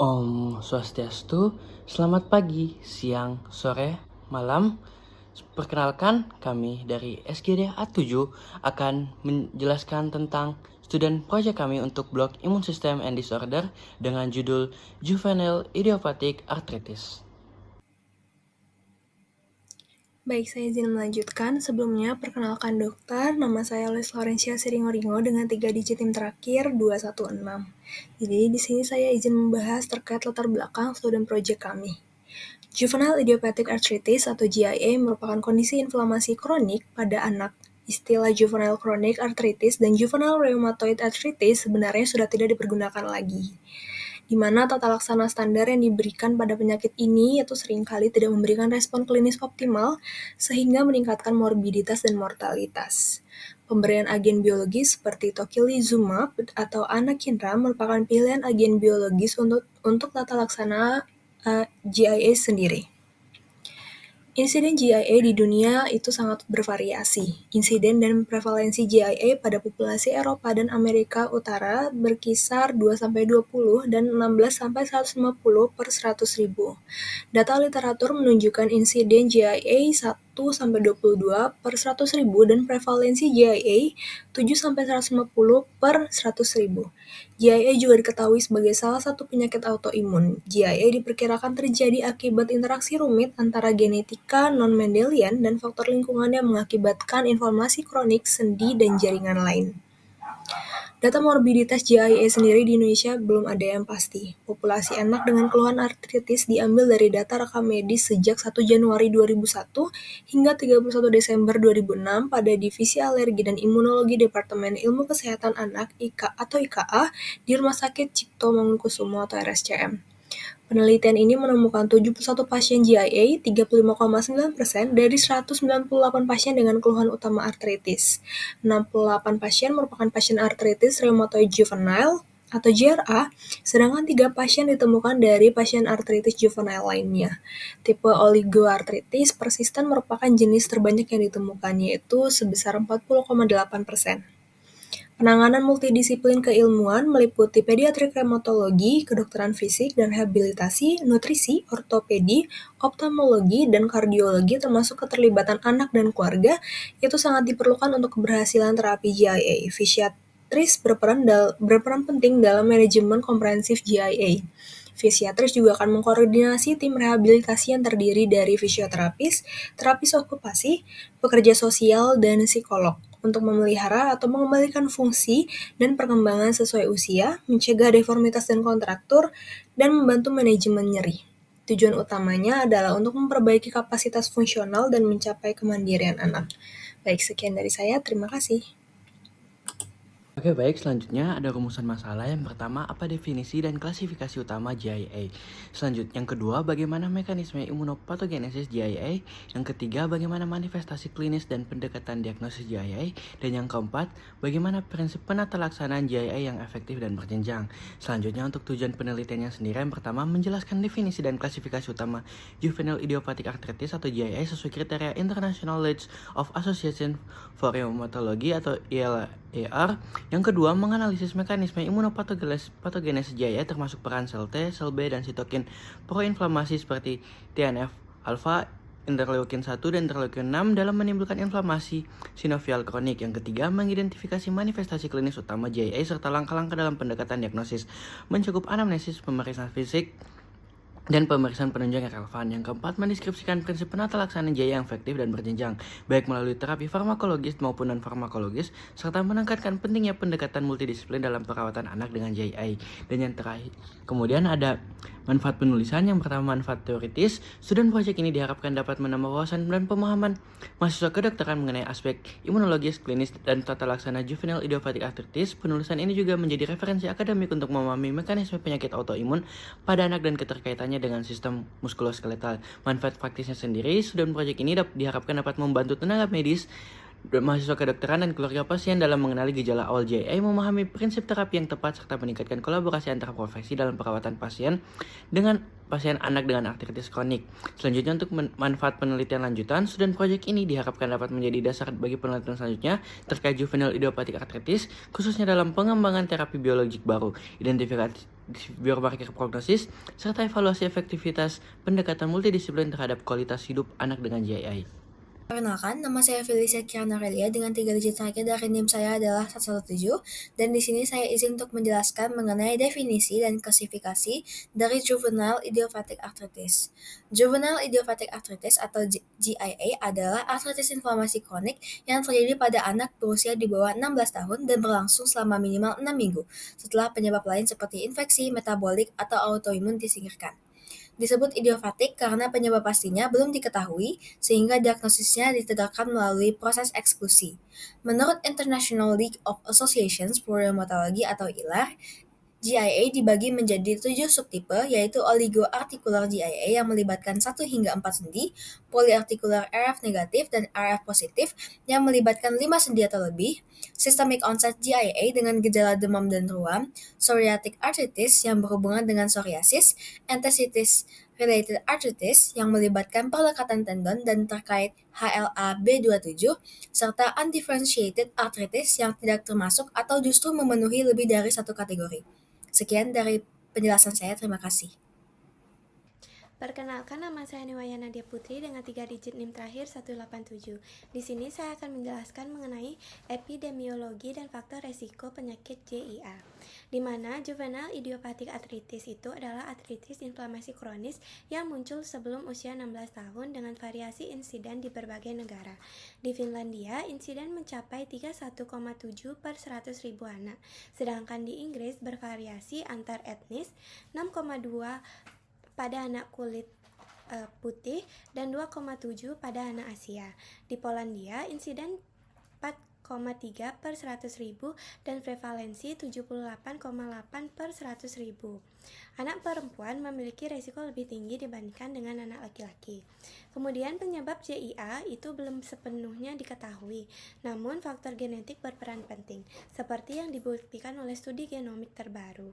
Om Swastiastu, selamat pagi, siang, sore, malam. Perkenalkan, kami dari SGD A7 akan menjelaskan tentang student project kami untuk blok Immune System and Disorder dengan judul Juvenile Idiopathic Arthritis. Baik, saya izin melanjutkan. Sebelumnya, perkenalkan dokter, nama saya Lis Laurencia Siringoringo dengan 3 digit tim terakhir 216. Jadi, di sini saya izin membahas terkait latar belakang student project kami. Juvenile Idiopathic Arthritis atau JIA merupakan kondisi inflamasi kronik pada anak. Istilah juvenile chronic arthritis dan juvenile rheumatoid arthritis sebenarnya sudah tidak dipergunakan lagi, di mana tata laksana standar yang diberikan pada penyakit ini itu seringkali tidak memberikan respon klinis optimal sehingga meningkatkan morbiditas dan mortalitas. Pemberian agen biologis seperti tocilizumab atau anakinra merupakan pilihan agen biologis untuk tata laksana GIA sendiri. Insiden GIA di dunia itu sangat bervariasi. Insiden dan prevalensi GIA pada populasi Eropa dan Amerika Utara berkisar 2-20 dan 16-150 per 100.000. Data literatur menunjukkan insiden GIA 1-22 per 100.000 dan prevalensi GIA 7-150 per 100.000. GIA juga diketahui sebagai salah satu penyakit autoimun. GIA diperkirakan terjadi akibat interaksi rumit antara genetika non-Mendelian dan faktor lingkungan yang mengakibatkan inflamasi kronik sendi dan jaringan lain. Data morbiditas JIA sendiri di Indonesia belum ada yang pasti. Populasi anak dengan keluhan artritis diambil dari data rekam medis sejak 1 Januari 2001 hingga 31 Desember 2006 pada Divisi Alergi dan Imunologi Departemen Ilmu Kesehatan Anak IKA di Rumah Sakit Cipto Mangunkusumo atau RSCM. Penelitian ini menemukan 71 pasien JIA, 35,9% dari 198 pasien dengan keluhan utama artritis. 68 pasien merupakan pasien artritis rheumatoid juvenile atau JRA, sedangkan 3 pasien ditemukan dari pasien artritis juvenile lainnya. Tipe oligoartritis persisten merupakan jenis terbanyak yang ditemukan, yaitu sebesar 40,8%. Penanganan multidisiplin keilmuan meliputi pediatrik reumatologi, kedokteran fisik dan rehabilitasi, nutrisi, ortopedi, oftalmologi, dan kardiologi termasuk keterlibatan anak dan keluarga itu sangat diperlukan untuk keberhasilan terapi JIA. Fisiatris berperan penting dalam manajemen komprehensif JIA. Fisiatris juga akan mengkoordinasi tim rehabilitasi yang terdiri dari fisioterapis, terapis okupasi, pekerja sosial, dan psikolog untuk memelihara atau mengembalikan fungsi dan perkembangan sesuai usia, mencegah deformitas dan kontraktur, dan membantu manajemen nyeri. Tujuan utamanya adalah untuk memperbaiki kapasitas fungsional dan mencapai kemandirian anak. Baik, sekian dari saya. Terima kasih. Oke baik, selanjutnya ada rumusan masalah. Yang pertama, apa definisi dan klasifikasi utama JIA? Selanjutnya, yang kedua, bagaimana mekanisme imunopatogenesis JIA? Yang ketiga, bagaimana manifestasi klinis dan pendekatan diagnosis JIA? Dan yang keempat, bagaimana prinsip penata laksanaan JIA yang efektif dan berjenjang? Selanjutnya, untuk tujuan penelitiannya sendiri, yang pertama, menjelaskan definisi dan klasifikasi utama Juvenile Idiopathic Arthritis atau JIA sesuai kriteria International League of Association for Rheumatology atau ILAR. Yang kedua, menganalisis mekanisme imunopatogenesis JIA termasuk peran sel T, sel B, dan sitokin proinflamasi seperti TNF-alpha, interleukin 1 dan interleukin 6 dalam menimbulkan inflamasi sinovial kronik. Yang ketiga, mengidentifikasi manifestasi klinis utama JIA serta langkah-langkah dalam pendekatan diagnosis, mencakup anamnesis, pemeriksaan fisik, dan pemeriksaan penunjang yang relevan. Yang keempat, mendeskripsikan prinsip penata laksanaan JIA yang efektif dan berjenjang, baik melalui terapi farmakologis maupun non-farmakologis, serta menekankan pentingnya pendekatan multidisiplin dalam perawatan anak dengan JIA. Dan yang terakhir, kemudian ada manfaat penulisan. Yang pertama, manfaat teoritis. Student project ini diharapkan dapat menambah wawasan dan pemahaman mahasiswa kedokteran mengenai aspek imunologis, klinis, dan tata laksana juvenile idiopathic arthritis. Penulisan ini juga menjadi referensi akademik untuk memahami mekanisme penyakit autoimun pada anak dan keterkaitannya dengan sistem muskuloskeletal. Manfaat praktisnya sendiri, student project ini diharapkan dapat membantu tenaga medis, mahasiswa kedokteran, dan keluarga pasien dalam mengenali gejala awal JIA, memahami prinsip terapi yang tepat, serta meningkatkan kolaborasi antar profesi dalam perawatan pasien dengan pasien anak dengan artritis kronik. Selanjutnya, untuk manfaat penelitian lanjutan, student project ini diharapkan dapat menjadi dasar bagi penelitian selanjutnya terkait juvenile idiopathic arthritis, khususnya dalam pengembangan terapi biologik baru, biomarker prognosis, serta evaluasi efektivitas pendekatan multidisiplin terhadap kualitas hidup anak dengan GIA. Perkenalkan, nama saya Felicia Kianarelia dengan 3 digit terakhir dari NIM saya adalah 117, dan di sini saya izin untuk menjelaskan mengenai definisi dan klasifikasi dari Juvenile Idiopathic Arthritis. Juvenile Idiopathic Arthritis atau GIA adalah artritis inflamasi kronik yang terjadi pada anak berusia di bawah 16 tahun dan berlangsung selama minimal 6 minggu setelah penyebab lain seperti infeksi, metabolik, atau autoimun disingkirkan. Disebut idiopatik karena penyebab pastinya belum diketahui, sehingga diagnosisnya ditegakkan melalui proses eksklusi. Menurut International League of Associations for Rheumatology atau ILAR, GIA dibagi menjadi 7 subtipe, yaitu oligoarticular GIA yang melibatkan 1 hingga 4 sendi, polyarticular RF negatif dan RF positif yang melibatkan 5 sendi atau lebih, systemic onset GIA dengan gejala demam dan ruam, psoriatic arthritis yang berhubungan dengan psoriasis, enthesitis related arthritis yang melibatkan perlekatan tendon dan terkait HLA-B27, serta undifferentiated arthritis yang tidak termasuk atau justru memenuhi lebih dari satu kategori. Sekian dari penjelasan saya, terima kasih. Perkenalkan, nama saya Niwaya Nadia Putri dengan 3 digit NIM terakhir 187. Di sini saya akan menjelaskan mengenai epidemiologi dan faktor resiko penyakit JIA, di mana juvenile idiopathic arthritis itu adalah artritis inflamasi kronis yang muncul sebelum usia 16 tahun dengan variasi insiden di berbagai negara. Di Finlandia, insiden mencapai 31,7 per 100.000 anak, sedangkan di Inggris bervariasi antar etnis 6,2 pada anak kulit putih dan 2,7 pada anak Asia. Di Polandia, insiden 4,3 per 100.000 dan prevalensi 78,8 per 100.000. Anak perempuan memiliki risiko lebih tinggi dibandingkan dengan anak laki-laki. Kemudian penyebab JIA itu belum sepenuhnya diketahui, namun faktor genetik berperan penting, seperti yang dibuktikan oleh studi genomik terbaru.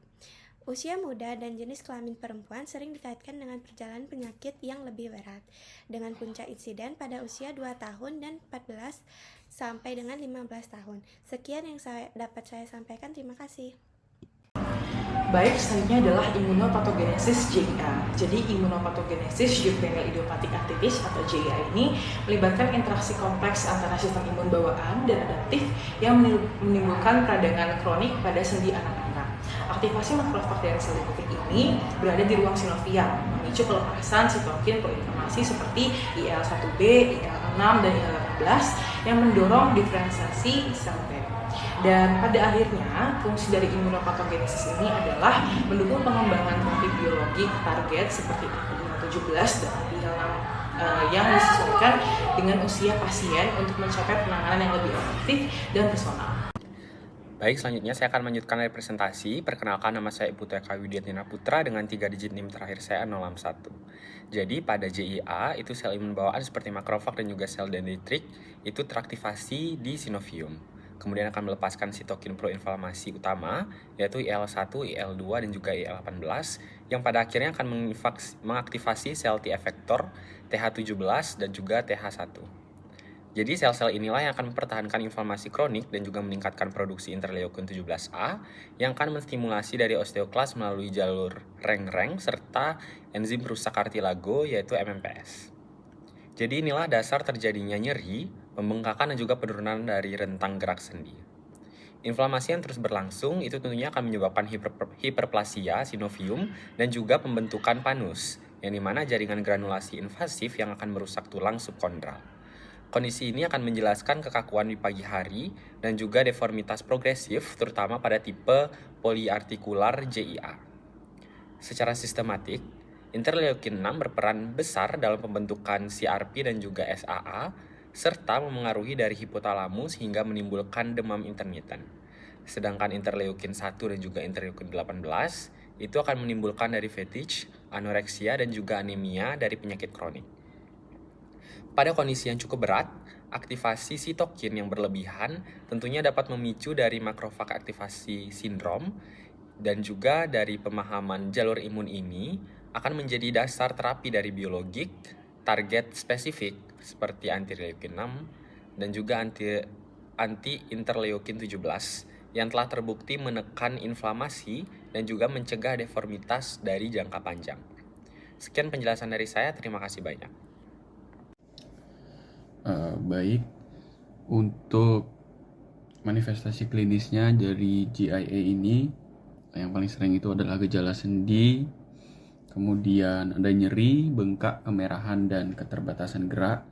Usia muda dan jenis kelamin perempuan sering dikaitkan dengan perjalanan penyakit yang lebih berat, dengan puncak insiden pada usia 2 tahun dan 14 sampai dengan 15 tahun. Sekian yang dapat saya sampaikan, terima kasih. Baik, selanjutnya adalah immunopathogenesis JIA. Jadi immunopathogenesis juvenile idiopathic arthritis atau JIA ini melibatkan interaksi kompleks antara sistem imun bawaan dan adaptif yang menimbulkan peradangan kronik pada sendi anak-anak. Aktivasi makrofag dari sel leukemik ini berada di ruang sinovial, memicu pelepasan sitokin proinflamasi seperti IL-1B, IL-6, dan IL-18 yang mendorong diferensiasi sel T. Dan pada akhirnya, fungsi dari immunopathogenesis ini adalah mendukung pengembangan terapi biologi target seperti anti-IL-17 dan anti-IL-6 yang disesuaikan dengan usia pasien untuk mencapai penanganan yang lebih efektif dan personal. Baik, selanjutnya saya akan melanjutkan dari presentasi. Perkenalkan, nama saya Ibu Eka Widiatnina Putra dengan 3 digit NIM terakhir saya 061. Jadi pada JIA itu sel imun bawaan seperti makrofag dan juga sel dendritrik itu teraktivasi di sinovium. Kemudian akan melepaskan sitokin proinflamasi utama yaitu IL-1, IL-2 dan juga IL-18 yang pada akhirnya akan mengaktifasi sel T effector, TH17 dan juga TH1. Jadi sel-sel inilah yang akan mempertahankan inflamasi kronik dan juga meningkatkan produksi interleukin 17A yang akan menstimulasi dari osteoklas melalui jalur reng-reng serta enzim perusak kartilago yaitu MMPS. Jadi inilah dasar terjadinya nyeri, pembengkakan dan juga penurunan dari rentang gerak sendi. Inflamasi yang terus berlangsung itu tentunya akan menyebabkan hiperplasia sinovium dan juga pembentukan panus, yang dimana jaringan granulasi invasif yang akan merusak tulang subkondral. Kondisi ini akan menjelaskan kekakuan di pagi hari dan juga deformitas progresif terutama pada tipe polyarticular JIA. Secara sistematik, interleukin 6 berperan besar dalam pembentukan CRP dan juga SAA serta memengaruhi dari hipotalamus hingga menimbulkan demam intermittent. Sedangkan interleukin 1 dan juga interleukin 18 itu akan menimbulkan dari fatigue, anoreksia dan juga anemia dari penyakit kronik. Pada kondisi yang cukup berat, aktivasi sitokin yang berlebihan tentunya dapat memicu dari makrofag aktivasi sindrom dan juga dari pemahaman jalur imun ini akan menjadi dasar terapi dari biologik, target spesifik seperti anti-interleukin 6 dan juga anti-interleukin 17 yang telah terbukti menekan inflamasi dan juga mencegah deformitas dari jangka panjang. Sekian penjelasan dari saya, terima kasih banyak. Baik, untuk manifestasi klinisnya dari GIA ini, yang paling sering itu adalah gejala sendi, kemudian ada nyeri, bengkak, kemerahan, dan keterbatasan gerak,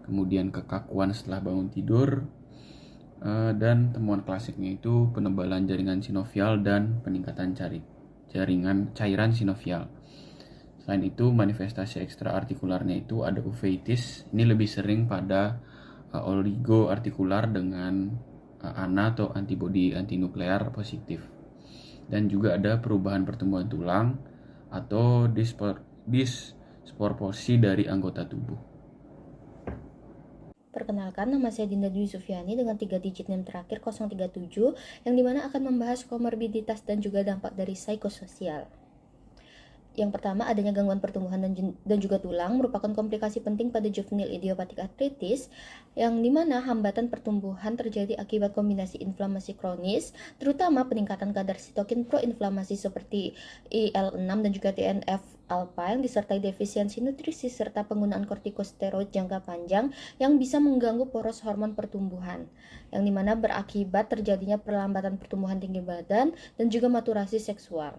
kemudian kekakuan setelah bangun tidur, dan temuan klasiknya itu penebalan jaringan sinovial dan peningkatan jaringan cairan sinovial. Selain itu, manifestasi ekstraartikularnya itu ada uveitis. Ini lebih sering pada oligoartikular dengan ANA atau antibodi antinuklear positif. Dan juga ada perubahan pertumbuhan tulang atau disproporsi dari anggota tubuh. Perkenalkan, nama saya Dinda Dwi Sufiani dengan 3 digit NIM terakhir 037, yang dimana akan membahas komorbiditas dan juga dampak dari psikososial. Yang pertama, adanya gangguan pertumbuhan dan juga tulang merupakan komplikasi penting pada juvenile idiopathic arthritis, yang dimana hambatan pertumbuhan terjadi akibat kombinasi inflamasi kronis, terutama peningkatan kadar sitokin proinflamasi seperti IL-6 dan juga TNF-alpha yang disertai defisiensi nutrisi serta penggunaan kortikosteroid jangka panjang yang bisa mengganggu poros hormon pertumbuhan, yang dimana berakibat terjadinya perlambatan pertumbuhan tinggi badan dan juga maturasi seksual.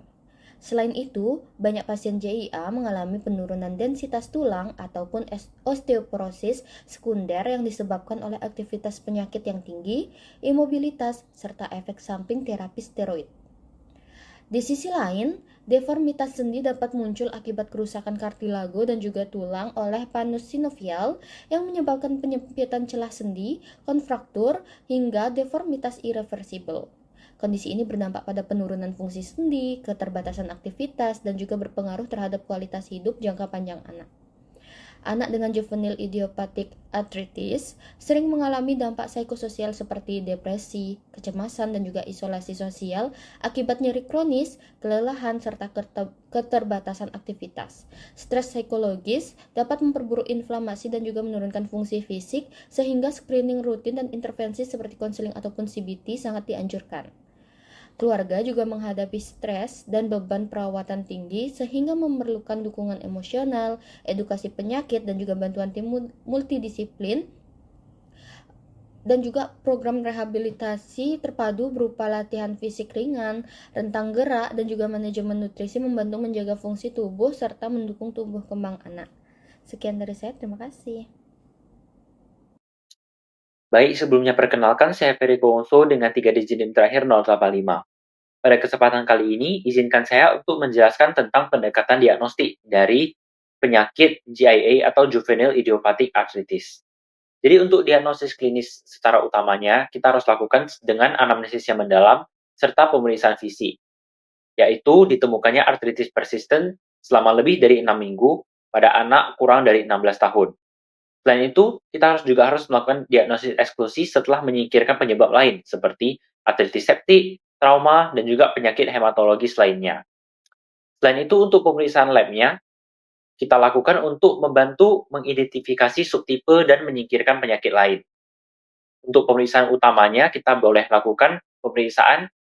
Selain itu, banyak pasien JIA mengalami penurunan densitas tulang ataupun osteoporosis sekunder yang disebabkan oleh aktivitas penyakit yang tinggi, imobilitas, serta efek samping terapi steroid. Di sisi lain, deformitas sendi dapat muncul akibat kerusakan kartilago dan juga tulang oleh panus sinovial yang menyebabkan penyempitan celah sendi, konfraktur, hingga deformitas irreversibel. Kondisi ini berdampak pada penurunan fungsi sendi, keterbatasan aktivitas, dan juga berpengaruh terhadap kualitas hidup jangka panjang anak. Anak dengan juvenile idiopathic arthritis sering mengalami dampak psikososial seperti depresi, kecemasan, dan juga isolasi sosial akibat nyeri kronis, kelelahan, serta keterbatasan aktivitas. Stres psikologis dapat memperburuk inflamasi dan juga menurunkan fungsi fisik, sehingga screening rutin dan intervensi seperti konseling ataupun CBT sangat dianjurkan. Keluarga juga menghadapi stres dan beban perawatan tinggi sehingga memerlukan dukungan emosional, edukasi penyakit, dan juga bantuan tim multidisiplin, dan juga program rehabilitasi terpadu berupa latihan fisik ringan, rentang gerak, dan juga manajemen nutrisi membantu menjaga fungsi tubuh serta mendukung tumbuh kembang anak. Sekian dari saya, terima kasih. Baik, sebelumnya perkenalkan saya Ferry Kowonso dengan 3 digit NIM terakhir 085. Pada kesempatan kali ini, izinkan saya untuk menjelaskan tentang pendekatan diagnostik dari penyakit GIA atau Juvenile Idiopathic Arthritis. Jadi untuk diagnosis klinis secara utamanya, kita harus lakukan dengan anamnesis yang mendalam serta pemeriksaan fisik, yaitu ditemukannya artritis persisten selama lebih dari 6 minggu pada anak kurang dari 16 tahun. Selain itu, kita juga harus melakukan diagnosis eksklusi setelah menyingkirkan penyebab lain, seperti artritis septik, trauma, dan juga penyakit hematologis lainnya. Selain itu, untuk pemeriksaan labnya, kita lakukan untuk membantu mengidentifikasi subtipe dan menyingkirkan penyakit lain. Untuk pemeriksaan utamanya, kita boleh lakukan pemeriksaan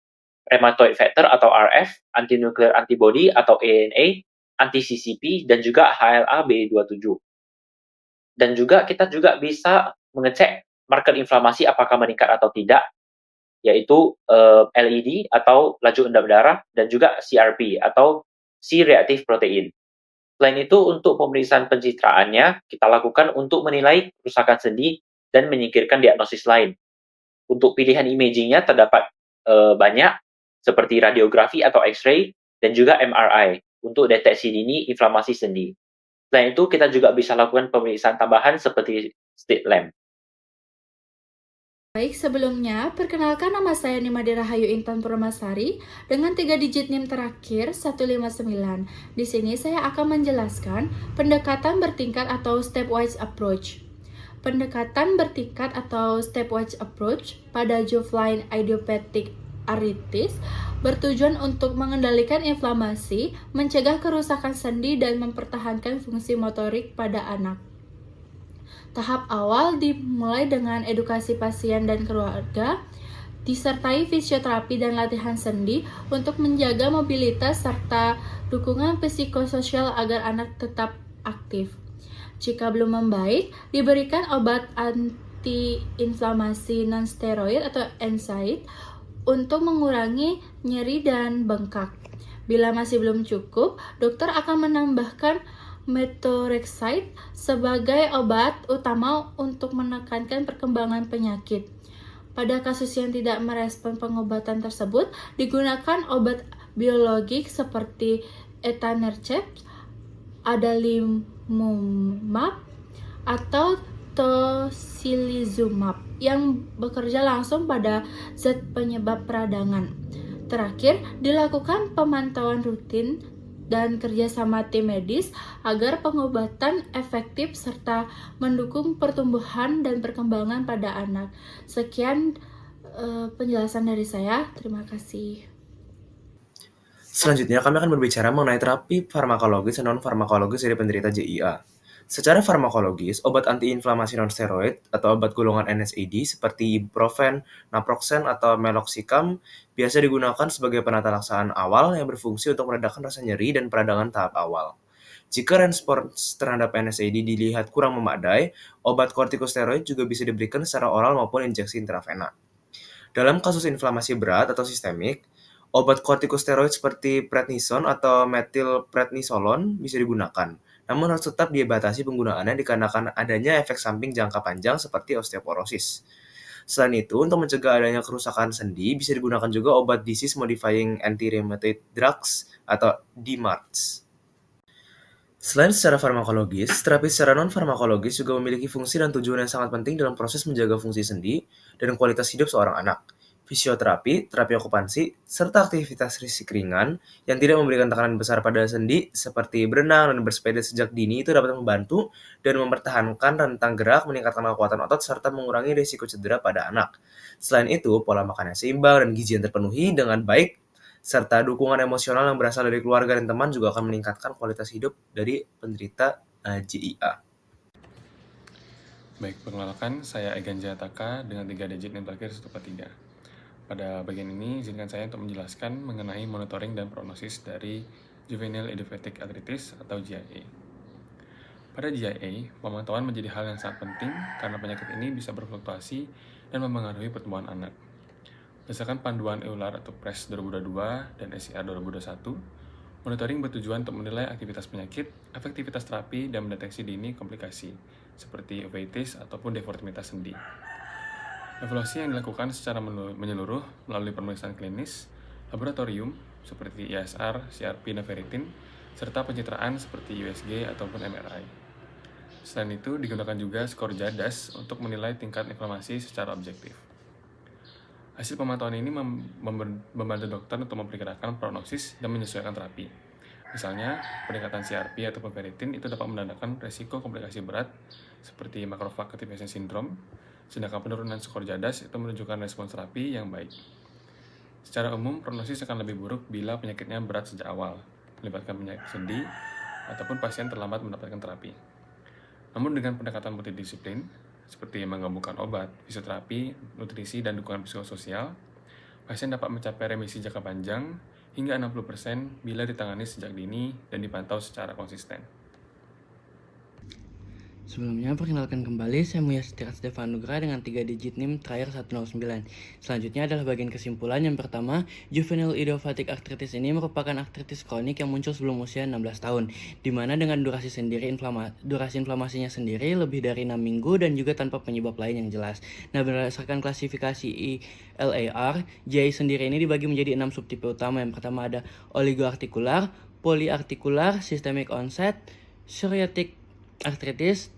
rheumatoid factor atau RF, antinuclear antibody atau ANA, anti-CCP, dan juga HLA-B27. Dan juga kita juga bisa mengecek marker inflamasi apakah meningkat atau tidak, yaitu LED atau laju endap darah, dan juga CRP atau C-reactive protein. Selain itu, untuk pemeriksaan pencitraannya, kita lakukan untuk menilai kerusakan sendi dan menyingkirkan diagnosis lain. Untuk pilihan imagingnya terdapat banyak, seperti radiografi atau X-ray, dan juga MRI, untuk deteksi dini inflamasi sendi. Selain itu, kita juga bisa lakukan pemeriksaan tambahan seperti slit lamp. Baik, sebelumnya, perkenalkan nama saya Nimade Rahayu Intan Purmasari dengan 3 digit NIM terakhir 159. Di sini saya akan menjelaskan pendekatan bertingkat atau stepwise approach. Pendekatan bertingkat atau stepwise approach pada juvenile idiopathic arthritis bertujuan untuk mengendalikan inflamasi, mencegah kerusakan sendi, dan mempertahankan fungsi motorik pada anak. Tahap awal dimulai dengan edukasi pasien dan keluarga. disertai fisioterapi dan latihan sendi untuk menjaga mobilitas serta dukungan psikososial agar anak tetap aktif. Jika belum membaik, diberikan obat anti-inflamasi non-steroid atau NSAID untuk mengurangi nyeri dan bengkak. Bila masih belum cukup, dokter akan menambahkan methotrexate sebagai obat utama untuk menekankan perkembangan penyakit. Pada kasus yang tidak merespon pengobatan tersebut, digunakan obat biologik seperti etanercept, adalimumab, atau tocilizumab yang bekerja langsung pada zat penyebab peradangan. Terakhir, dilakukan pemantauan rutin dan kerjasama tim medis agar pengobatan efektif serta mendukung pertumbuhan dan perkembangan pada anak. Sekian penjelasan dari saya. Terima kasih. Selanjutnya, kami akan berbicara mengenai terapi farmakologis dan non-farmakologis dari penderita JIA. Secara farmakologis, obat antiinflamasi non-steroid atau obat golongan NSAID seperti ibuprofen, naproxen, atau meloxicam biasa digunakan sebagai penata laksana awal yang berfungsi untuk meredakan rasa nyeri dan peradangan tahap awal. Jika respons terhadap NSAID dilihat kurang memadai, obat kortikosteroid juga bisa diberikan secara oral maupun injeksi intravena. Dalam kasus inflamasi berat atau sistemik, obat kortikosteroid seperti prednison atau metilprednisolon bisa digunakan, namun harus tetap dibatasi penggunaannya dikarenakan adanya efek samping jangka panjang seperti osteoporosis. Selain itu, untuk mencegah adanya kerusakan sendi, bisa digunakan juga obat disease modifying anti-rheumatoid drugs atau DMARDs. Selain secara farmakologis, terapi secara non-farmakologis juga memiliki fungsi dan tujuan yang sangat penting dalam proses menjaga fungsi sendi dan kualitas hidup seorang anak. Fisioterapi, terapi okupansi, serta aktivitas fisik ringan yang tidak memberikan tekanan besar pada sendi seperti berenang dan bersepeda sejak dini itu dapat membantu dan mempertahankan rentang gerak, meningkatkan kekuatan otot, serta mengurangi risiko cedera pada anak. Selain itu, pola makan yang seimbang dan gizi yang terpenuhi dengan baik serta dukungan emosional yang berasal dari keluarga dan teman juga akan meningkatkan kualitas hidup dari penderita JIA. Baik, perkenalkan saya Egan Jayataka dengan 3 digit NIM terakhir 143. Pada bagian ini, izinkan saya untuk menjelaskan mengenai monitoring dan prognosis dari Juvenile Idiopathic Arthritis atau JIA. Pada JIA, pemantauan menjadi hal yang sangat penting karena penyakit ini bisa berfluktuasi dan mempengaruhi pertumbuhan anak. Berdasarkan panduan EULAR atau PRES 2022 dan SIR 2021, monitoring bertujuan untuk menilai aktivitas penyakit, efektivitas terapi, dan mendeteksi dini komplikasi, seperti uveitis ataupun deformitas sendi. Evaluasi yang dilakukan secara menyeluruh melalui pemeriksaan klinis, laboratorium seperti ISR, CRP, dan ferritin, serta pencitraan seperti USG ataupun MRI. Selain itu, digunakan juga skor JADAS untuk menilai tingkat inflamasi secara objektif. Hasil pemantauan ini membantu dokter untuk memperkirakan prognosis dan menyesuaikan terapi. Misalnya, peningkatan CRP ataupun ferritin itu dapat menandakan resiko komplikasi berat seperti macrophage activation syndrome, sedangkan penurunan skor JADAS itu menunjukkan respons terapi yang baik. Secara umum, prognosis akan lebih buruk bila penyakitnya berat sejak awal, melibatkan penyakit sendi, ataupun pasien terlambat mendapatkan terapi. Namun dengan pendekatan multidisiplin, seperti menggabungkan obat, fisioterapi, nutrisi, dan dukungan psikososial, pasien dapat mencapai remisi jangka panjang hingga 60% bila ditangani sejak dini dan dipantau secara konsisten. Sebelumnya, perkenalkan kembali, saya Muya Setirat Stefan Nugra dengan 3 digit NIM terakhir 109. Selanjutnya adalah bagian kesimpulan. Yang pertama, Juvenile Idiopathic Arthritis ini merupakan artritis kronik yang muncul sebelum usia 16 tahun, di mana dengan durasi inflamasinya sendiri lebih dari 6 minggu dan juga tanpa penyebab lain yang jelas. Nah, berdasarkan klasifikasi LAR, JIA sendiri ini dibagi menjadi 6 subtipe utama. Yang pertama ada oligoartikular, polyartikular, systemic onset, psoriatic arthritis,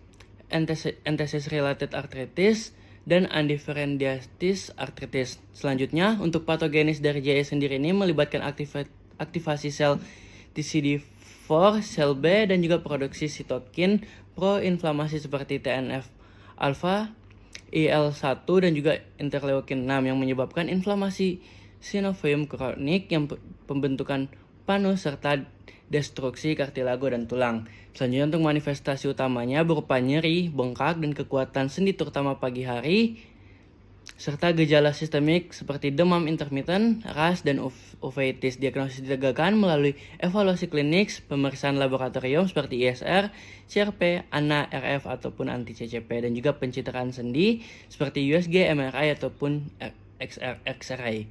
enthesis-related arthritis, dan undifferentiated arthritis. Selanjutnya, untuk patogenis dari JIA sendiri ini melibatkan aktivasi sel TCD4, sel B, dan juga produksi sitokin pro-inflamasi seperti TNF-alpha, IL-1, dan juga interleukin 6 yang menyebabkan inflamasi sinovium kronik yang pembentukan panus serta destruksi kartilago dan tulang. Selanjutnya untuk manifestasi utamanya berupa nyeri, bengkak, dan kekuatan sendi terutama pagi hari. serta gejala sistemik seperti demam intermittent, ras, dan uveitis. Diagnosis ditegakkan melalui evaluasi klinis, pemeriksaan laboratorium seperti ISR, CRP, ANA, RF, ataupun anti-CCP, dan juga pencitraan sendi seperti USG, MRI, ataupun X-ray.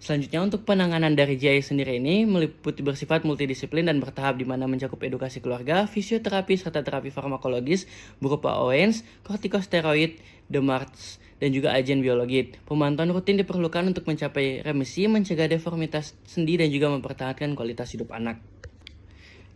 Selanjutnya untuk penanganan dari GIA sendiri ini meliputi bersifat multidisiplin dan bertahap di mana mencakup edukasi keluarga, fisioterapi, serta terapi farmakologis berupa OANS, kortikosteroid, DMARDs, dan juga agen biologi. Pemantauan rutin diperlukan untuk mencapai remisi, mencegah deformitas sendi, dan juga mempertahankan kualitas hidup anak.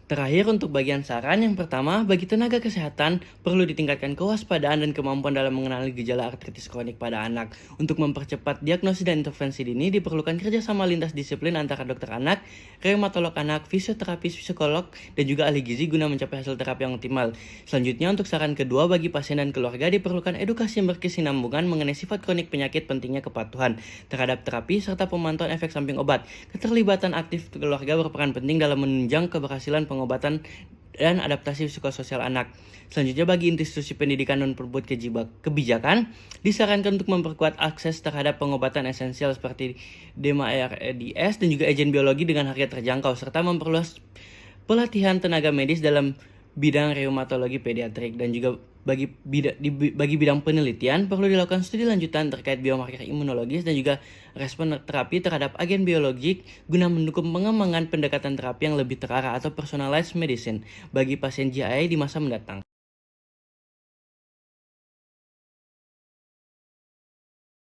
Terakhir untuk bagian saran, yang pertama, bagi tenaga kesehatan perlu ditingkatkan kewaspadaan dan kemampuan dalam mengenali gejala artritis kronik pada anak. Untuk mempercepat diagnosis dan intervensi dini diperlukan kerjasama lintas disiplin antara dokter anak, reumatolog anak, fisioterapis, psikolog, dan juga ahli gizi guna mencapai hasil terapi yang optimal. Selanjutnya untuk saran kedua, bagi pasien dan keluarga diperlukan edukasi yang berkesinambungan mengenai sifat kronik penyakit, pentingnya kepatuhan terhadap terapi, serta pemantauan efek samping obat. Keterlibatan aktif keluarga berperan penting dalam menunjang keberhasilan pengobatan dan adaptasi psikososial anak. Selanjutnya bagi institusi pendidikan dan perbuat kebijakan disarankan untuk memperkuat akses terhadap pengobatan esensial seperti DMARDS dan juga agen biologi dengan harga terjangkau, serta memperluas pelatihan tenaga medis dalam bidang reumatologi pediatrik. Dan juga bagi bidang penelitian perlu dilakukan studi lanjutan terkait biomarker imunologis dan juga respon terapi terhadap agen biologik guna mendukung pengembangan pendekatan terapi yang lebih terarah atau personalized medicine bagi pasien GIA di masa mendatang.